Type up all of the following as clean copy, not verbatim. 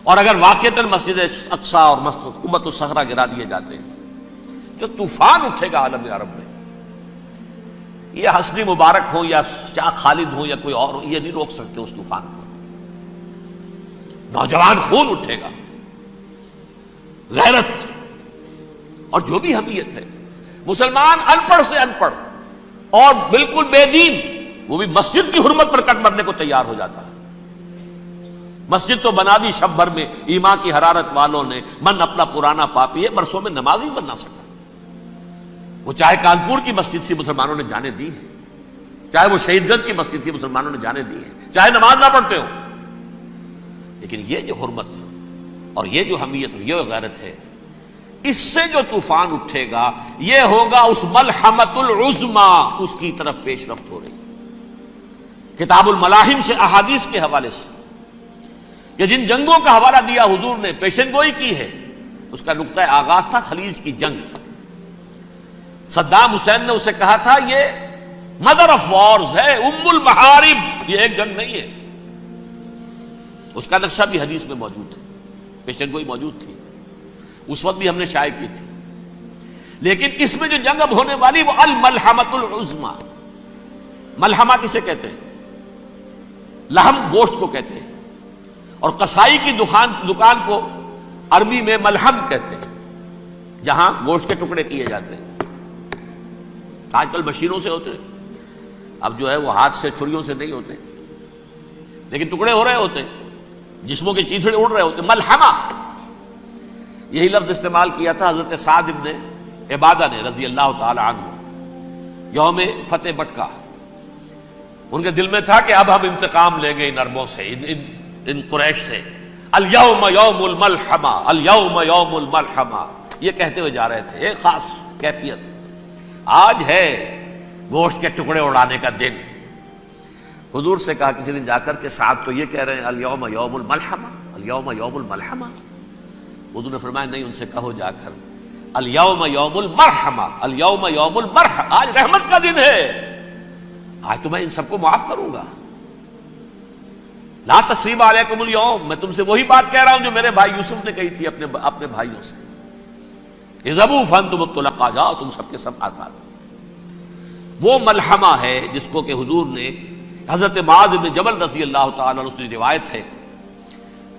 اور اگر واقعتاً مسجد اقصی اور مسجد قبۃ الصخرہ گرا دیے جاتے ہیں، جو طوفان اٹھے گا عالم عرب میں، یہ حسنی مبارک ہو یا شاہ خالد ہو یا کوئی اور ہو، یہ نہیں روک سکتے اس طوفان کو۔ نوجوان خون اٹھے گا، غیرت اور جو بھی حمیت ہے۔ مسلمان ان پڑھ سے ان پڑھ اور بالکل بے دین، وہ بھی مسجد کی حرمت پر کٹ مرنے کو تیار ہو جاتا ہے۔ مسجد تو بنا دی شب بھر میں، ایمان کی حرارت والوں نے، من اپنا پرانا پاپی ہے، برسوں میں نمازی بن نہ سکا۔ وہ چاہے کانپور کی مسجد سے مسلمانوں نے جانے دی ہیں، چاہے وہ شہید گنج کی مسجد تھی مسلمانوں نے جانے دی ہیں، چاہے نماز نہ پڑھتے ہو، لیکن یہ جو حرمت اور یہ جو حمیت اور یہ غیرت ہے، اس سے جو طوفان اٹھے گا یہ ہوگا اس ملحمۃ العظمی، اس کی طرف پیش رفت ہو رہی۔ کتاب الملاحم سے احادیث کے حوالے سے کہ جن جنگوں کا حوالہ دیا حضور نے، پیشن گوئی کی ہے، اس کا نقطہ آغاز تھا خلیج کی جنگ۔ صدام حسین نے اسے کہا تھا یہ مدر آف وارز ہے، ام المحارب، یہ ایک جنگ نہیں ہے۔ اس کا نقشہ بھی حدیث میں موجود ہے، پیشن گوئی موجود تھی، اس وقت بھی ہم نے شائع کی تھی۔ لیکن اس میں جو جنگ اب ہونے والی وہ الملحمۃ العظمی۔ ملحمہ کسے کہتے ہیں؟ لحم گوشت کو کہتے ہیں، اور قصائی کی دکان کو عربی میں ملحم کہتے ہیں، جہاں گوشت کے ٹکڑے کیے جاتے ہیں۔ آج کل مشینوں سے ہوتے ہیں، اب جو ہے وہ ہاتھ سے چھریوں سے نہیں ہوتے، لیکن ٹکڑے ہو رہے ہوتے ہیں، جسموں کے چیتھڑے اڑ رہے ہوتے ہیں۔ ملحمہ، یہی لفظ استعمال کیا تھا حضرت سعد ابن عبادہ نے رضی اللہ تعالی عنہ یوم فتح مکہ۔ ان کے دل میں تھا کہ اب ہم انتقام لیں گے ان عربوں سے، ان قریش سے۔ الیوم یوم الملحمہ، الیوم یوم الملحمہ، یہ کہتے ہوئے جا رہے تھے، ایک خاص کیفیت۔ آج ہے گوشت کے ٹکڑے اڑانے کا دن۔ حضور سے کہا کسی دن جا کر کہ سعد تو یہ کہہ رہے ہیں الیوم یوم الملحمہ، الیوم یوم الملحمہ۔ حضور نے فرمایا نہیں، ان سے کہو جا کر الیوم یوم المرحمہ، الیوم یوم المرحمہ، آج رحمت کا دن ہے، آج تو میں ان سب کو معاف کروں گا۔ لا تثریب علیکم اليوم، میں تم سے وہی بات کہہ رہا ہوں جو میرے بھائی یوسف نے کہی تھی اپنے بھائیوں سے، اذهبوا فانتم الطلقاء، جاؤ تم سب کے سب آزاد۔ وہ ملحمہ ہے جس کو کہ حضور نے حضرت معاذ بن جبل رضی اللہ تعالیٰ عنہ، اس کی روایت ہے،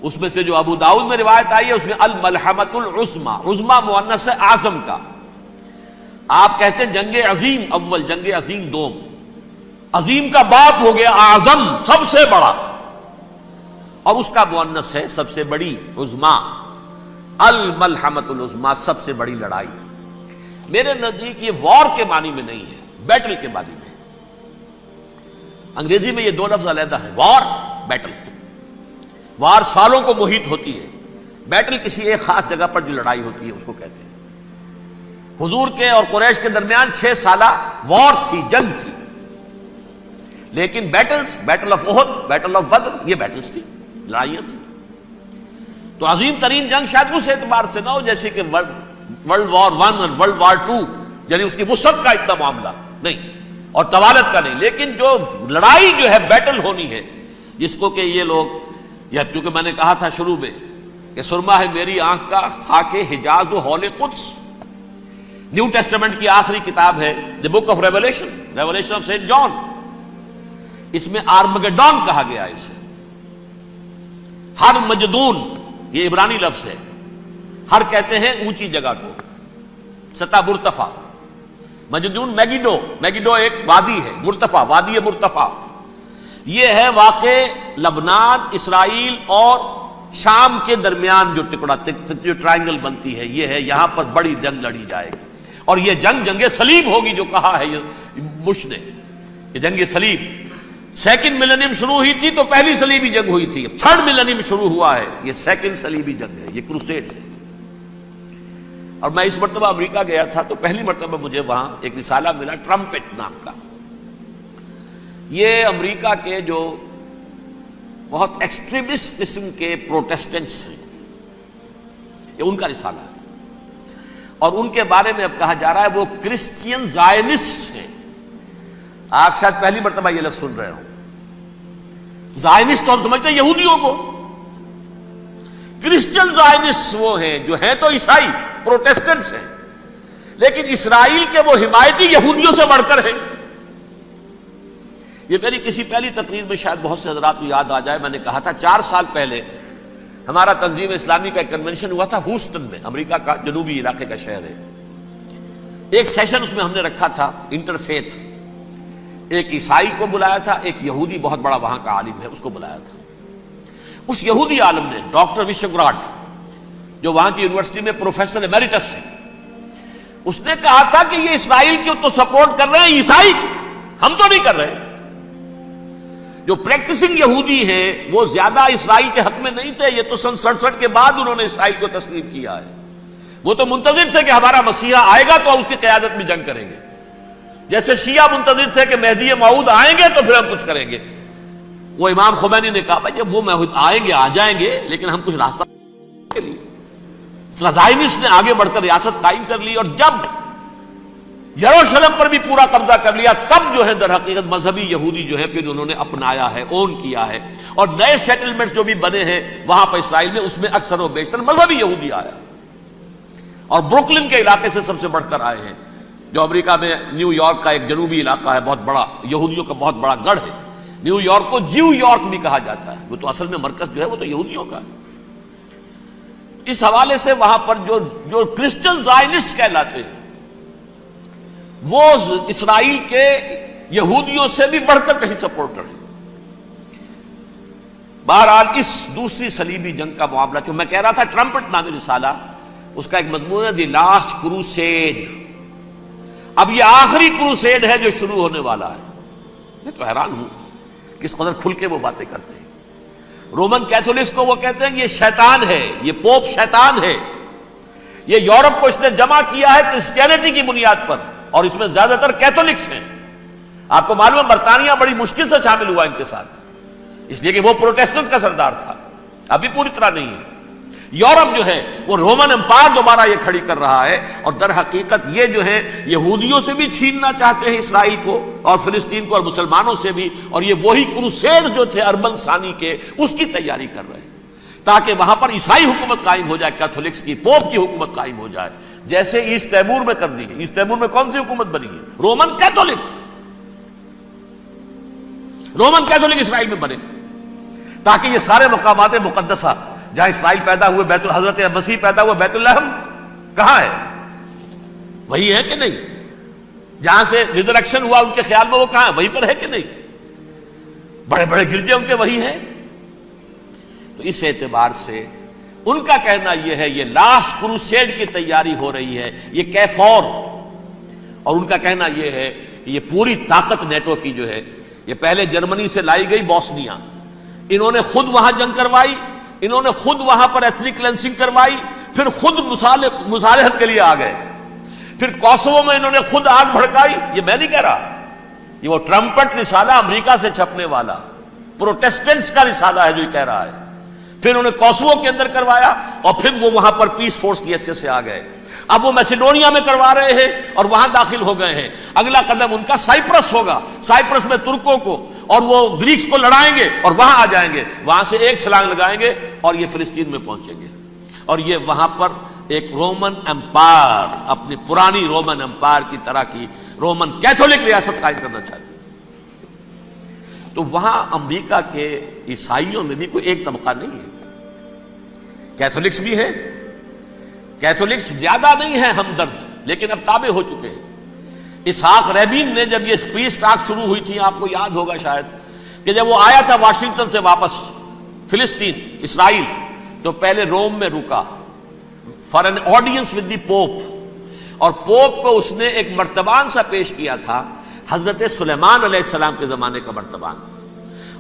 اس میں سے جو ابو داؤد میں روایت آئی ہے اس میں الملحمۃ العظمی، عظمی مؤنث ہے اعظم کا۔ آپ کہتے ہیں جنگ عظیم اول، جنگ عظیم دوم، عظیم کا باپ ہو گیا اعظم، سب سے بڑا، اور اس کا مؤنث ہے سب سے بڑی، عظمی۔ الملحمۃ العظمی، سب سے بڑی لڑائی۔ میرے نزدیک یہ وار کے معنی میں نہیں ہے، بیٹل کے معنی میں۔ انگریزی میں یہ دو لفظ علیحدہ ہیں، وار، بیٹل۔ وار سالوں کو محیط ہوتی ہے، بیٹل کسی ایک خاص جگہ پر جو لڑائی ہوتی ہے اس کو کہتے ہیں۔ حضور کے اور قریش کے درمیان 6 سالہ وار تھی، جنگ تھی، لیکن battles, battle of Uhud, battle of Badr, یہ بیٹلز تھی، لڑائیاں تھیں۔ تو عظیم ترین جنگ شاید اس اعتبار سے نہ ہو جیسے کہ ورلڈ وار 1 اور ورلڈ وار 2، یعنی اس کی وسعت کا اتنا معاملہ نہیں اور طوالت کا نہیں، لیکن جو لڑائی جو ہے بیٹل ہونی ہے، جس کو کہ یہ لوگ، یا چونکہ میں نے کہا تھا شروع میں کہ سرما ہے میری آنکھ کا خاک حجاز و حول قدس، نیو ٹیسٹمنٹ کی آخری کتاب ہے the book of revelation, revelation of Saint John, اس میں آرمگڈون کہا گیا ہے اسے۔ ہر مجدون، یہ عبرانی لفظ ہے، ہر کہتے ہیں اونچی جگہ کو، سطح مرتفع، مجدون میگیڈو، میگیڈو ایک وادی ہے، مرتفع، وادی مرتفع، یہ ہے واقع لبنان، اسرائیل اور شام کے درمیان جو ٹکڑا، جو ٹرائنگل بنتی ہے، یہ ہے، یہاں پر بڑی جنگ لڑی جائے گی، اور یہ جنگ صلیب ہوگی، جو کہا ہے بش نے، یہ جنگ صلیب۔ سیکنڈ ملینیم شروع ہوئی تھی تو پہلی صلیبی جنگ ہوئی تھی، تھرڈ ملینیم شروع ہوا ہے، یہ سیکنڈ صلیبی جنگ ہے، یہ کروسیڈ ہے۔ اور میں اس مرتبہ امریکہ گیا تھا تو پہلی مرتبہ مجھے وہاں ایک رسالہ ملا ٹرمپٹ نام کا۔ یہ امریکہ کے جو بہت ایکسٹریمسٹ قسم کے پروٹیسٹنٹس ہیں، یہ ان کا رسالہ ہے، اور ان کے بارے میں اب کہا جا رہا ہے وہ کرسچین زائنسٹ ہیں۔ آپ شاید پہلی مرتبہ یہ لفظ سن رہے ہوں۔ زائنسٹ تو ہم سمجھتے ہیں یہودیوں کو، کرسچن زائنسٹ وہ ہیں جو ہیں تو عیسائی پروٹیسٹنٹس ہیں، لیکن اسرائیل کے وہ حمایتی یہودیوں سے بڑھ کر ہیں۔ یہ میری کسی پہلی تقریر میں شاید بہت سے حضرات کو یاد آ جائے، میں نے کہا تھا 4 سال پہلے ہمارا تنظیم اسلامی کا ایک کنونشن ہوا تھا ہوسٹن میں، امریکہ کا جنوبی علاقے کا شہر ہے۔ ایک سیشن اس میں ہم نے رکھا تھا انٹرفیتھ، ایک عیسائی کو بلایا تھا، ایک یہودی بہت بڑا وہاں کا عالم ہے اس کو بلایا تھا۔ اس یہودی عالم نے ڈاکٹر وشوگراڈ، جو وہاں کی یونیورسٹی میں پروفیسر ایمیریٹس ہے، اس نے کہا تھا کہ یہ اسرائیل کو تو سپورٹ کر رہے ہیں عیسائی، ہم تو نہیں کر رہے۔ جو پریکٹسنگ یہودی ہیں وہ زیادہ اسرائیل کے حق میں نہیں تھے، یہ تو سن 67 کے بعد انہوں نے اسرائیل کو تسلیم کیا ہے۔ وہ تو منتظر تھے کہ ہمارا مسیحا آئے گا تو اس کی قیادت میں جنگ کریں گے، جیسے شیعہ منتظر تھے کہ مہدی موعود آئیں گے تو پھر ہم کچھ کریں گے۔ وہ امام خمینی نے کہا بھائی جب وہ موعود آئیں گے آ جائیں گے، لیکن ہم کچھ راستہ کے لیے۔ زائنسٹ نے آگے بڑھ کر ریاست قائم کر لی، اور جب یروشلم پر بھی پورا قبضہ کر لیا، تب جو ہے در حقیقت مذہبی یہودی جو ہے پھر انہوں نے اپنایا ہے، اون کیا ہے، اور نئے سیٹلمنٹس جو بھی بنے ہیں وہاں پر اسرائیل میں، اس میں اکثر و بیشتر مذہبی یہودی آیا، اور بروکلن کے علاقے سے سب سے بڑھ کر آئے ہیں، جو امریکہ میں نیو یارک کا ایک جنوبی علاقہ ہے، بہت بڑا یہودیوں کا بہت بڑا گڑھ ہے۔ نیو یارک کو جیو یارک بھی کہا جاتا ہے، وہ تو اصل میں مرکز جو ہے وہ تو یہودیوں کا ہے۔ اس حوالے سے وہاں پر جو کرسچن زائنسٹ کہلاتے ہیں وہ اسرائیل کے یہودیوں سے بھی بڑھ کر کہیں سپورٹر ہیں۔ بہرحال اس دوسری صلیبی جنگ کا معاملہ جو میں کہہ رہا تھا، ٹرمپٹ نامی رسالہ، اس کا ایک مضمون ہے دی لاسٹ کروسیڈ۔ اب یہ آخری کروسیڈ ہے جو شروع ہونے والا ہے۔ میں تو حیران ہوں کس قدر کھل کے وہ باتیں کرتے ہیں۔ رومن کیتھولکس کو وہ کہتے ہیں کہ یہ شیطان ہے، یہ پوپ شیطان ہے، یہ یورپ کو اس نے جمع کیا ہے کرسچینٹی کی بنیاد پر، اور اس میں زیادہ تر کیتھولکس ہیں۔ آپ کو معلوم ہے برطانیہ بڑی مشکل سے شامل ہوا ان کے ساتھ، اس لیے کہ وہ پروٹیسٹنٹ کا سردار تھا، ابھی پوری طرح نہیں ہے۔ یورپ جو ہے وہ رومن امپائر دوبارہ یہ کھڑی کر رہا ہے، اور در حقیقت یہ جو ہے یہودیوں سے بھی چھیننا چاہتے ہیں اسرائیل کو اور فلسطین کو، اور مسلمانوں سے بھی، اور یہ وہی کروسیڈ جو تھے اربن ثانی کے، اس کی تیاری کر رہے ہیں تاکہ وہاں پر عیسائی حکومت قائم ہو جائے، کیتھولکس کی، پوپ کی حکومت قائم ہو جائے، جیسے ایسٹ تیمور میں کر دی ہے۔ ایسٹ تیمور میں کون سی حکومت بنی ہے؟ رومن کیتھولک اسرائیل میں بنے، تاکہ یہ سارے مقامات مقدسہ جہاں اسرائیل پیدا ہوئے، بیت حضرت مسیح پیدا ہوئے، بیت الحم کہاں ہے؟ وہی ہے کہ نہیں؟ جہاں سے ریزریکشن ہوا ان کے خیال میں وہ کہاں ہے؟ وہیں پر ہے کہ نہیں؟ بڑے بڑے گرجے ان کے وہی ہیں۔ تو اس اعتبار سے ان کا کہنا یہ ہے یہ لاسٹ کروسیڈ کی تیاری ہو رہی ہے، یہ کیفور، اور ان کا کہنا یہ ہے کہ یہ پوری طاقت نیٹو کی جو ہے، یہ پہلے جرمنی سے لائی گئی بوسنیا، انہوں نے خود وہاں جنگ کروائی، انہوں نے خود وہاں پر ایتھنک کلینسنگ کروائی، پھر خود مصالحت کے لیے آ گئے، پھر کوسوو میں انہوں نے خود آگ بھڑکائی۔ یہ میں نہیں کہہ رہا، یہ وہ ٹرمپٹ رسالہ امریکہ سے چھپنے والا پروٹیسٹنٹس کا رسالہ ہے جو یہ کہہ رہا ہے۔ پھر انہوں نے کوسوو کے اندر کروایا، اور پھر وہ وہاں پر پیس فورس کی حیثیت سے آ گئے۔ اب وہ میسیڈونیا میں کروا رہے ہیں اور وہاں داخل ہو گئے ہیں۔ اگلا قدم ان کا سائپرس ہوگا، سائپرس میں ترکوں کو اور وہ گریکس کو لڑائیں گے اور وہاں آ جائیں گے، وہاں سے ایک چھلانگ لگائیں گے اور یہ فلسطین میں پہنچیں گے، اور یہ وہاں پر ایک رومن امپائر، اپنی پرانی رومن امپائر کی طرح کی رومن کیتھولک ریاست قائم کرنا چاہتے ہیں۔ تو وہاں امریکہ کے عیسائیوں میں بھی کوئی ایک طبقہ نہیں ہے، کیتھولکس بھی ہے، کیتھولکس زیادہ نہیں ہے ہمدرد، لیکن اب تابع ہو چکے ہیں۔ اسحاق ریبین نے جب یہ پیس ٹاک شروع ہوئی تھی، آپ کو یاد ہوگا شاید، کہ جب وہ آیا تھا واشنگٹن سے واپس فلسطین اسرائیل، تو پہلے روم میں رکا for an audience with the pope, اور پوپ کو اس نے ایک مرتبان سا پیش کیا تھا، حضرت سلیمان علیہ السلام کے زمانے کا مرتبان،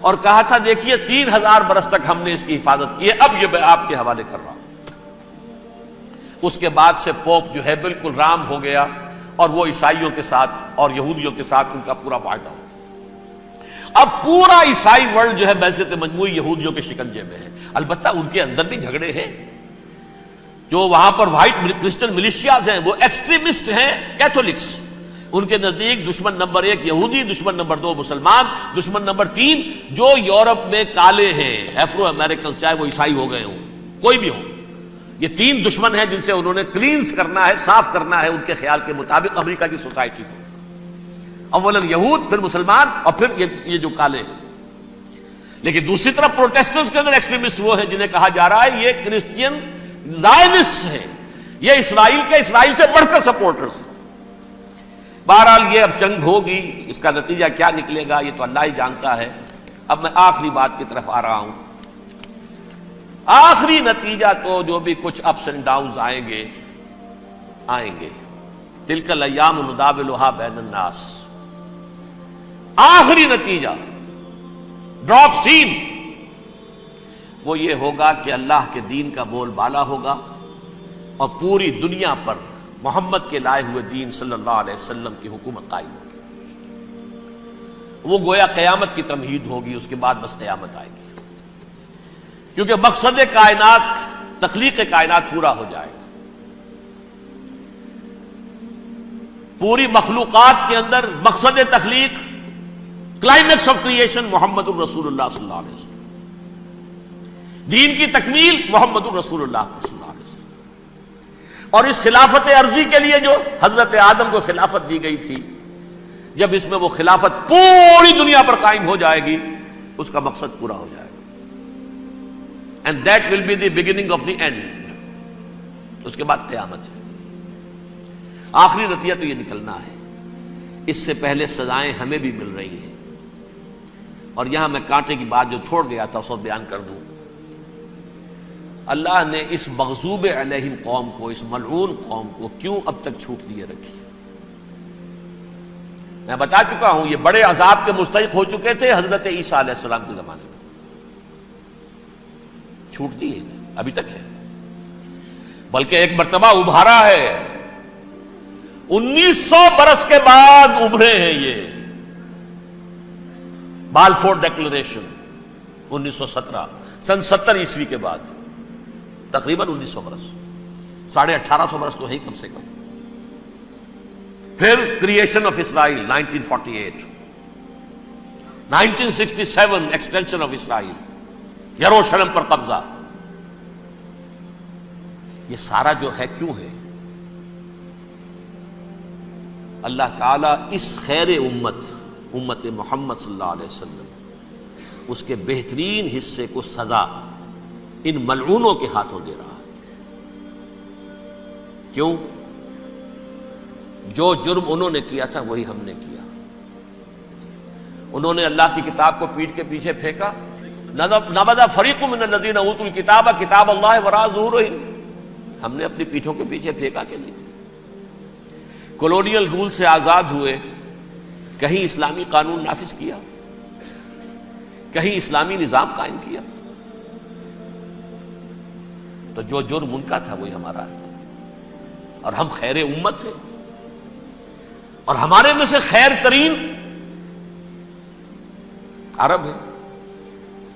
اور کہا تھا دیکھیے 3000 برس تک ہم نے اس کی حفاظت کی ہے، اب یہ میں آپ کے حوالے کر رہا ہوں۔ اس کے بعد سے پوپ جو ہے بالکل رام ہو گیا، اور وہ عیسائیوں کے ساتھ اور یہودیوں کے ساتھ ان کا پورا معاہدہ ہو۔ اب پورا عیسائی ورلڈ جو ہے بعثت مجموعی یہودیوں کے شکنجے میں ہے۔ البتہ ان کے اندر بھی جھگڑے ہیں، جو وہاں پر وائٹ کرسچن ملیشیاز ہیں وہ ایکسٹریمسٹ ہیں کیتھولکس، ان کے نزدیک دشمن نمبر 1 یہودی، دشمن نمبر 2 مسلمان، دشمن نمبر 3 جو یورپ میں کالے ہیں، ایفرو امریکن، چاہے وہ عیسائی ہو گئے ہوں، کوئی بھی ہو. یہ تین دشمن ہیں جن سے انہوں نے کلینز کرنا ہے، صاف کرنا ہے ان کے خیال کے مطابق امریکہ کی سوسائٹی کو. اولاً یہود، پھر مسلمان، اور پھر یہ جو کالے ہیں. لیکن دوسری طرف پروٹیسٹرز کے اندر ایکسٹریمسٹ وہ ہیں جنہیں کہا جا رہا ہے یہ کرسچین زائنسٹ ہیں، یہ اسرائیل سے بڑھ کر سپورٹرز ہیں. بہرحال یہ اب جنگ ہوگی، اس کا نتیجہ کیا نکلے گا یہ تو اللہ ہی جانتا ہے. اب میں آخری بات کی طرف آ رہا ہوں. آخری نتیجہ تو جو بھی کچھ اپس اینڈ ڈاؤنز آئیں گے. تلک الایام نداولھا بین الناس. آخری نتیجہ ڈراپ سین وہ یہ ہوگا کہ اللہ کے دین کا بول بالا ہوگا اور پوری دنیا پر محمد کے لائے ہوئے دین صلی اللہ علیہ وسلم کی حکومت قائم ہوگی. وہ گویا قیامت کی تمہید ہوگی، اس کے بعد بس قیامت آئے گی. کیونکہ مقصد کائنات، تخلیق کائنات پورا ہو جائے گا. پوری مخلوقات کے اندر مقصد تخلیق، کلائمیکس آف کریشن محمد الرسول اللہ صلی اللہ علیہ وسلم. دین کی تکمیل محمد الرسول اللہ صلی اللہ علیہ وسلم. اور اس خلافت عرضی کے لیے جو حضرت آدم کو خلافت دی گئی تھی، جب اس میں وہ خلافت پوری دنیا پر قائم ہو جائے گی اس کا مقصد پورا ہو جائے گا. And that will be the beginning of the end. اس کے بعد قیامت ہے. آخری نتیجہ تو یہ نکلنا ہے. اس سے پہلے سزائیں ہمیں بھی مل رہی ہیں. اور یہاں میں کانٹے کی بات جو چھوڑ گیا تھا اس کو بیان کر دوں. اللہ نے اس مغضوب علیہم قوم کو، اس ملعون قوم کو کیوں اب تک چھوٹ دیے رکھی؟ میں بتا چکا ہوں یہ بڑے عذاب کے مستحق ہو چکے تھے حضرت عیسیٰ علیہ السلام کے زمانے میں. چھوٹ دی ہے ابھی تک ہے، بلکہ ایک مرتبہ ابھارا ہے. 1900 برس کے بعد ابھرے ہیں یہ. بالفور ڈیکلریشن 1917 سن 70 عیسوی کے بعد، تقریباً 1900 برس، 1850 برس تو ہے کم سے کم. پھر creation of Israel 1948، 1967 extension of Israel, یروشلم پر قبضہ. یہ سارا جو ہے کیوں ہے؟ اللہ تعالیٰ اس خیر امت محمد صلی اللہ علیہ وسلم، اس کے بہترین حصے کو سزا ان ملعونوں کے ہاتھوں دے رہا ہے. کیوں؟ جو جرم انہوں نے کیا تھا وہی ہم نے کیا. انہوں نے اللہ کی کتاب کو پیٹھ کے پیچھے پھینکا. نبذ فریق من الذین اوتوا الکتاب کتاب اللہ وراء ظہورہم. ہم نے اپنی پیٹھوں کے پیچھے پھینکا کہ نہیں؟ کولونیل رول سے آزاد ہوئے، کہیں اسلامی قانون نافذ کیا، کہیں اسلامی نظام قائم کیا. تو جو جرم ان کا تھا وہی ہمارا ہے. اور ہم خیر امت ہیں، اور ہمارے میں سے خیر ترین عرب ہیں.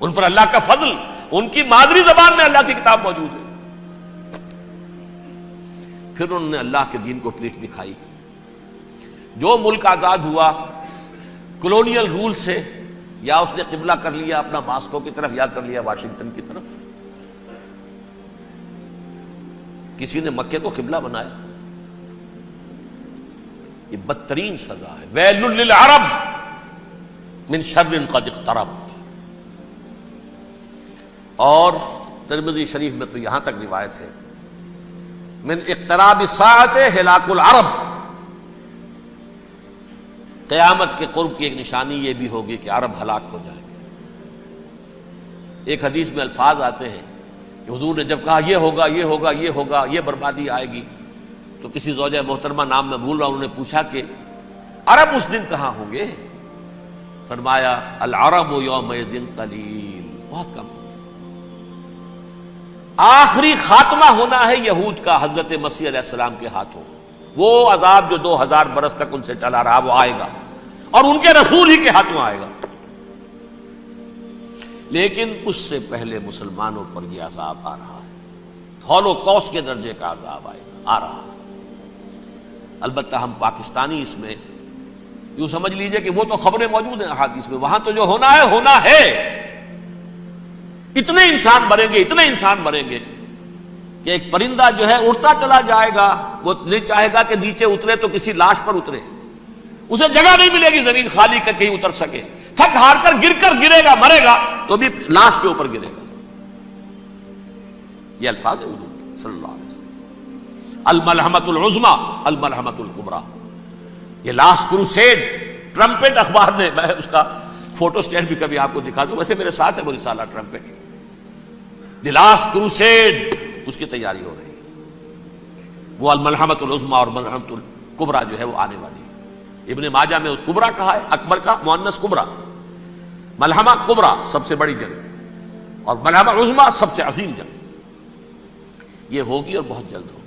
ان پر اللہ کا فضل، ان کی مادری زبان میں اللہ کی کتاب موجود ہے. پھر انہوں نے اللہ کے دین کو پیٹھ دکھائی. جو ملک آزاد ہوا کولونیل رول سے، یا اس نے قبلہ کر لیا اپنا ماسکو کی طرف یا کر لیا واشنگٹن کی طرف. کسی نے مکے کو قبلہ بنایا. یہ بدترین سزا ہے. ویل للعرب من شر قد اقترب. اور ترمذی شریف میں تو یہاں تک روایت ہے من اقتراب الساعۃ ہلاک العرب. قیامت کے قرب کی ایک نشانی یہ بھی ہوگی کہ عرب ہلاک ہو جائیں گے. ایک حدیث میں الفاظ آتے ہیں کہ حضور نے جب کہا یہ ہوگا یہ ہوگا یہ ہوگا، یہ بربادی آئے گی، تو کسی زوجہ محترمہ نام میں بھول رہا ہوں، انہوں نے پوچھا کہ عرب اس دن کہاں ہوں گے؟ فرمایا العرب یومئذ قلیل، بہت کم. آخری خاتمہ ہونا ہے یہود کا حضرت مسیح علیہ السلام کے ہاتھوں. وہ عذاب جو 2000 برس تک ان سے ٹلا رہا وہ آئے گا، اور ان کے رسول ہی کے ہاتھوں آئے گا. لیکن اس سے پہلے مسلمانوں پر یہ عذاب آ رہا ہے. ہولوکاسٹ کے درجے کا عذاب آ رہا ہے. البتہ ہم پاکستانی اس میں یوں سمجھ لیجئے کہ وہ تو خبریں موجود ہیں احادیث میں، وہاں تو جو ہونا ہے ہونا ہے. اتنے انسان مریں گے کہ ایک پرندہ جو ہے اڑتا چلا جائے گا، وہ نہیں چاہے گا کہ نیچے اترے تو کسی لاش پر اترے، اسے جگہ نہیں ملے گی زمین خالی کر کہیں اتر سکے، تھک ہار کر گرے گا، مرے گا تو بھی لاش کے اوپر گرے گا۔ یہ الفاظ ہے حضور کے صلی اللہ علیہ وسلم، الملحمۃ العظمیٰ الملحمۃ الکبریٰ۔ یہ لاسٹ کروسیڈ ٹرمپٹ اخبار نے، میں اس کا فوٹو سٹیٹ بھی کبھی آپ کو دکھا دوں، ویسے میرے ساتھ ہے وہ رسالہ ٹرمپٹ، دی لاسٹ کروسیڈ، اس کی تیاری ہو رہی ہے۔ وہ الملحمۃ العظمیٰ اور ملحمۃ الکبریٰ جو ہے وہ آنے والی ہے۔ ابن ماجہ میں کبریٰ کہا ہے، اکبر کا مؤنث کبریٰ، ملحمہ کبریٰ سب سے بڑی جنگ، اور ملحمہ عظمیٰ سب سے عظیم جنگ، یہ ہوگی اور بہت جلد ہوگی۔